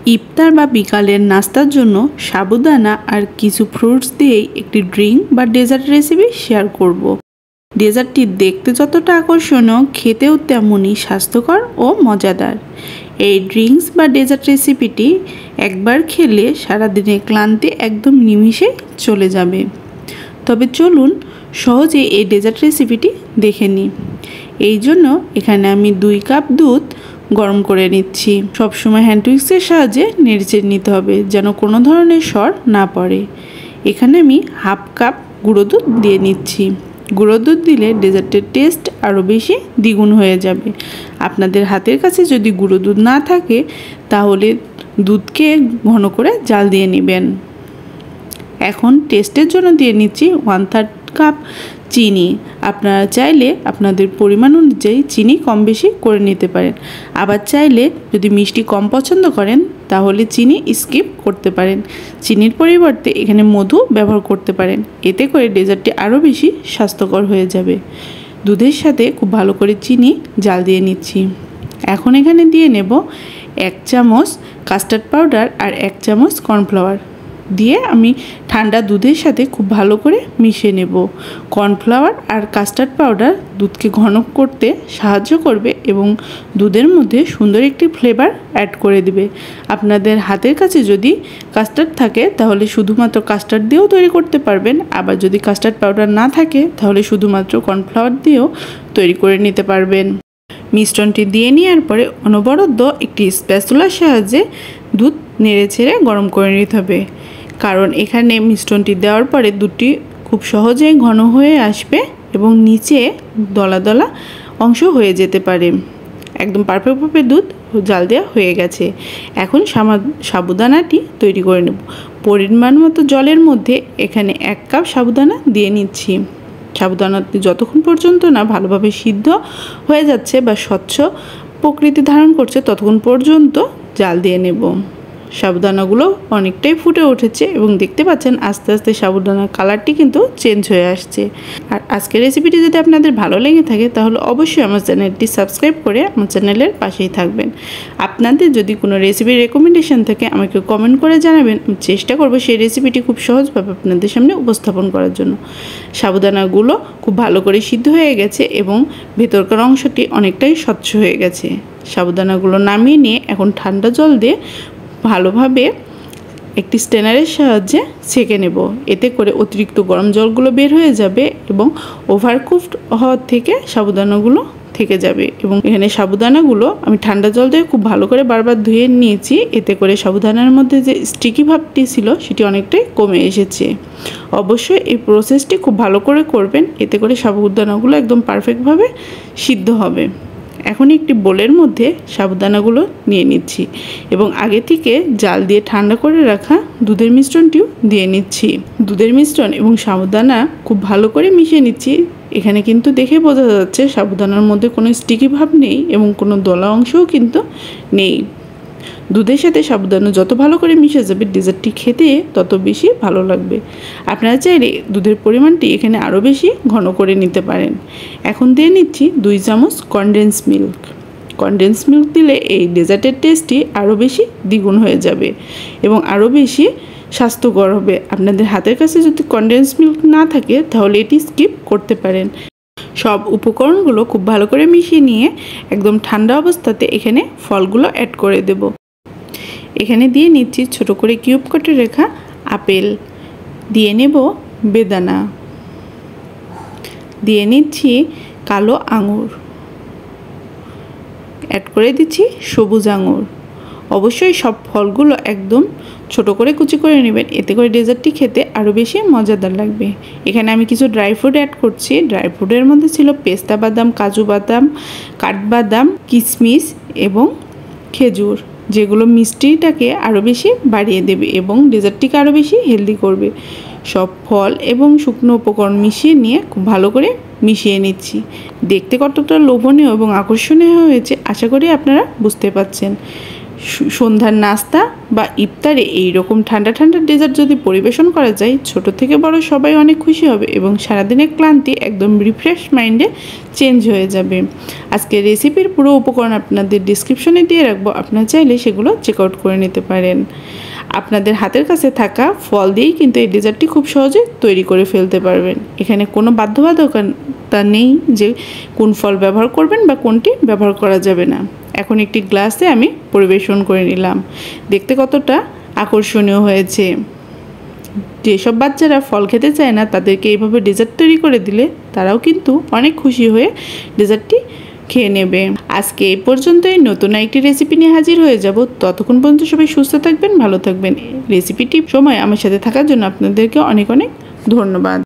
ইফতার বা বিকালের নাস্তার জন্য সাবুদানা আর কিছু ফ্রুটস দিয়েই একটি ড্রিঙ্ক বা ডেজার্ট রেসিপি শেয়ার করব। ডেজার্টটি দেখতে যতটা আকর্ষণীয়, খেতেও তেমনই স্বাস্থ্যকর ও মজাদার। এই ড্রিঙ্কস বা ডেজার্ট রেসিপিটি একবার খেলে সারাদিনের ক্লান্তি একদম নিমিষেই চলে যাবে। তবে চলুন সহজে এই ডেজার্ট রেসিপিটি দেখে নিই। এই জন্য এখানে আমি 2 কাপ দুধ গরম করে নিচ্ছি। সবসময় হ্যান্ড উইক্সের সাহায্যে নেড়েচেড়ে নিতে হবে যেন কোনো ধরনের সর না পড়ে। এখানে আমি হাফ কাপ গুঁড়ো দুধ দিয়ে নিচ্ছি। গুঁড়ো দুধ দিলে ডেজার্টের টেস্ট আরও বেশি দ্বিগুণ হয়ে যাবে। আপনাদের হাতের কাছে যদি গুঁড়ো দুধ না থাকে তাহলে দুধকে ঘন করে জাল দিয়ে নেবেন। এখন টেস্টের জন্য দিয়ে নিচ্ছি 1/3 কাপ চিনি। আপনারা চাইলে আপনাদের পরিমাণ অনুযায়ী চিনি কম বেশি করে নিতে পারেন। আবার চাইলে যদি মিষ্টি কম পছন্দ করেন তাহলে চিনি স্কিপ করতে পারেন। চিনির পরিবর্তে এখানে মধু ব্যবহার করতে পারেন। এতে করে ডেজার্টটি আরও বেশি স্বাস্থ্যকর হয়ে যাবে। দুধের সাথে খুব ভালো করে চিনি জাল দিয়ে নিচ্ছি। এখন এখানে দিয়ে নেব 1 চামচ কাস্টার্ড পাউডার আর 1 চামচ কর্নফ্লাওয়ার দিয়ে আমি ঠান্ডা দুধের সাথে খুব ভালো করে মিশিয়ে নেব। কর্নফ্লাওয়ার আর কাস্টার্ড পাউডার দুধকে ঘন করতে সাহায্য করবে এবং দুধের মধ্যে সুন্দর একটি ফ্লেভার অ্যাড করে দেবে। আপনাদের হাতের কাছে যদি কাস্টার্ড থাকে তাহলে শুধুমাত্র কাস্টার্ড দিয়েও তৈরি করতে পারবেন। আবার যদি কাস্টার্ড পাউডার না থাকে তাহলে শুধুমাত্র কর্নফ্লাওয়ার দিয়েও তৈরি করে নিতে পারবেন। মিশ্রণটি দিয়ে নেওয়ার পরে অনবরত একটি স্প্যাচুলার সাহায্যে দুধ নেড়েচেড়ে গরম করে নিতে হবে। কারণ এখানে মিশ্রণটি দেওয়ার পরে দুধটি খুব সহজেই ঘন হয়ে আসবে এবং নিচে দলা দলা অংশ হয়ে যেতে পারে। একদম পারফেক্টভাবে দুধ জাল দেওয়া হয়ে গেছে। এখন সাবুদানাটি তৈরি করে নেব। পরিমাণ মতো জলের মধ্যে এখানে 1 কাপ সাবুদানা দিয়ে নিচ্ছি। সাবুদানাটি যতক্ষণ পর্যন্ত না ভালোভাবে সিদ্ধ হয়ে যাচ্ছে বা স্বচ্ছ প্রকৃতি ধারণ করছে ততক্ষণ পর্যন্ত জাল দিয়ে নেব। সাবুদানাগুলো অনেকটাই ফুটে উঠেছে এবং দেখতে পাচ্ছেন আস্তে আস্তে সাবুদানার কালারটি কিন্তু চেঞ্জ হয়ে আসছে। আর আজকের রেসিপিটি যদি আপনাদের ভালো লেগে থাকে তাহলে অবশ্যই আমার চ্যানেলটি সাবস্ক্রাইব করে আমার চ্যানেলের পাশেই থাকবেন। আপনাদের যদি কোনো রেসিপির রেকমেন্ডেশন থাকে আমাকে কমেন্ট করে জানাবেন। আমি চেষ্টা করব সেই রেসিপিটি খুব সহজভাবে আপনাদের সামনে উপস্থাপন করার জন্য। সাবুদানাগুলো খুব ভালো করে সিদ্ধ হয়ে গেছে এবং ভেতরকার অংশটি অনেকটাই স্বচ্ছ হয়ে গেছে। সাবুদানাগুলো নামিয়ে নিয়ে এখন ঠান্ডা জল দিয়ে ভালোভাবে একটি স্ট্রেনারের সাহায্যে ছেঁকে নেব। এতে করে অতিরিক্ত গরম জলগুলো বের হয়ে যাবে এবং ওভারকুকড হওয়ার থেকে সাবুদানাগুলো থেকে যাবে। এবং এখানে সাবুদানাগুলো আমি ঠান্ডা জল দিয়ে খুব ভালো করে বারবার ধুয়ে নিয়েছি। এতে করে সাবুদানার মধ্যে যে স্টিকি ভাবটি ছিল সেটি অনেকটাই কমে এসেছে। অবশ্যই এই প্রসেসটি খুব ভালো করে করবেন। এতে করে সাবুদানাগুলো একদম পারফেক্টভাবে সিদ্ধ হবে। এখন একটি বোলের মধ্যে সাবুদানাগুলো নিয়ে নিচ্ছি এবং আগে থেকে জাল দিয়ে ঠান্ডা করে রাখা দুধের মিশ্রণটিও দিয়ে নিচ্ছি। দুধের মিশ্রণ এবং সাবুদানা খুব ভালো করে মিশিয়ে নিচ্ছি। এখানে কিন্তু দেখে বোঝা যাচ্ছে সাবুদানার মধ্যে কোনো স্টিকি ভাব নেই এবং কোনো দলা অংশও কিন্তু নেই। দুধের সাথে সাবুদানা যত ভালো করে মিশে যাবে ডেজার্টটি খেতে তত বেশি ভালো লাগবে। আপনারা চাইলে দুধের পরিমাণটি এখানে আরও বেশি ঘন করে নিতে পারেন। এখন দিয়ে নিচ্ছি 2 চামচ কনডেন্স মিল্ক। কনডেন্স মিল্ক দিলে এই ডেজার্টের টেস্টটি আরও বেশি দ্বিগুণ হয়ে যাবে এবং আরও বেশি স্বাস্থ্যকর হবে। আপনাদের হাতের কাছে যদি কনডেন্স মিল্ক না থাকে তাহলে এটি স্কিপ করতে পারেন। সব উপকরণগুলো খুব ভালো করে মিশিয়ে নিয়ে একদম ঠান্ডা অবস্থাতে এখানে ফলগুলো অ্যাড করে দেব। এখানে দিয়ে নিচ্ছি ছোট করে কিউব কেটে রাখা আপেল, দিয়ে নেব বেদানা, দিয়ে নিচ্ছি কালো আঙুর, অ্যাড করে দিচ্ছি সবুজ আঙুর। অবশ্যই সব ফলগুলো একদম ছোট করে কুচি করে নেবেন। এতে করে ডেজার্টটি খেতে আরও বেশি মজাদার লাগবে। এখানে আমি কিছু ড্রাই ফ্রুট অ্যাড করছি। ড্রাই ফ্রুটের মধ্যে ছিল পেস্তা বাদাম, কাজু বাদাম, কাঠবাদাম, কিশমিশ এবং খেজুর, যেগুলো মিষ্টিটাকে আরও বেশি বাড়িয়ে দেবে এবং ডেজার্টটিকে আরও বেশি হেলদি করবে। সব ফল এবং শুকনো উপকরণ মিশিয়ে নিয়ে খুব ভালো করে মিশিয়ে নিচ্ছি। দেখতে কতটা লোভনীয় এবং আকর্ষণীয় হয়েছে আশা করি আপনারা বুঝতে পারছেন। সন্ধ্যার নাস্তা বা ইফতারে এইরকম ঠান্ডা ঠান্ডা ডেজার্ট যদি পরিবেশন করা যায়, ছোট থেকে বড় সবাই অনেক খুশি হবে এবং সারাদিনের ক্লান্তি একদম রিফ্রেশ মাইন্ডে চেঞ্জ হয়ে যাবে। আজকের রেসিপির পুরো উপকরণ আপনাদের ডিসক্রিপশনে দিয়ে রাখবো, আপনারা চাইলে সেগুলো চেক আউট করে নিতে পারেন। আপনাদের হাতের কাছে থাকা ফল দিয়েই কিন্তু এই ডেজার্টটি খুব সহজে তৈরি করে ফেলতে পারবেন। এখানে কোনো বাধ্যবাধকতা নেই যে কোন ফল ব্যবহার করবেন বা কোনটি ব্যবহার করা যাবে না। এখন একটি গ্লাসে আমি পরিবেশন করে নিলাম। দেখতে কতটা আকর্ষণীয় হয়েছে। যেসব বাচ্চারা ফল খেতে চায় না তাদেরকে এইভাবে ডেজার্ট তৈরি করে দিলে তারাও কিন্তু অনেক খুশি হয়ে ডেজার্টটি খেয়ে নেবে। আজকে এই পর্যন্তই, নতুন একটি রেসিপি নিয়ে হাজির হয়ে যাব। ততক্ষণ পর্যন্ত সবাই সুস্থ থাকবেন, ভালো থাকবেন। রেসিপিটি সময় আমার সাথে থাকার জন্য আপনাদেরকে অনেক অনেক ধন্যবাদ।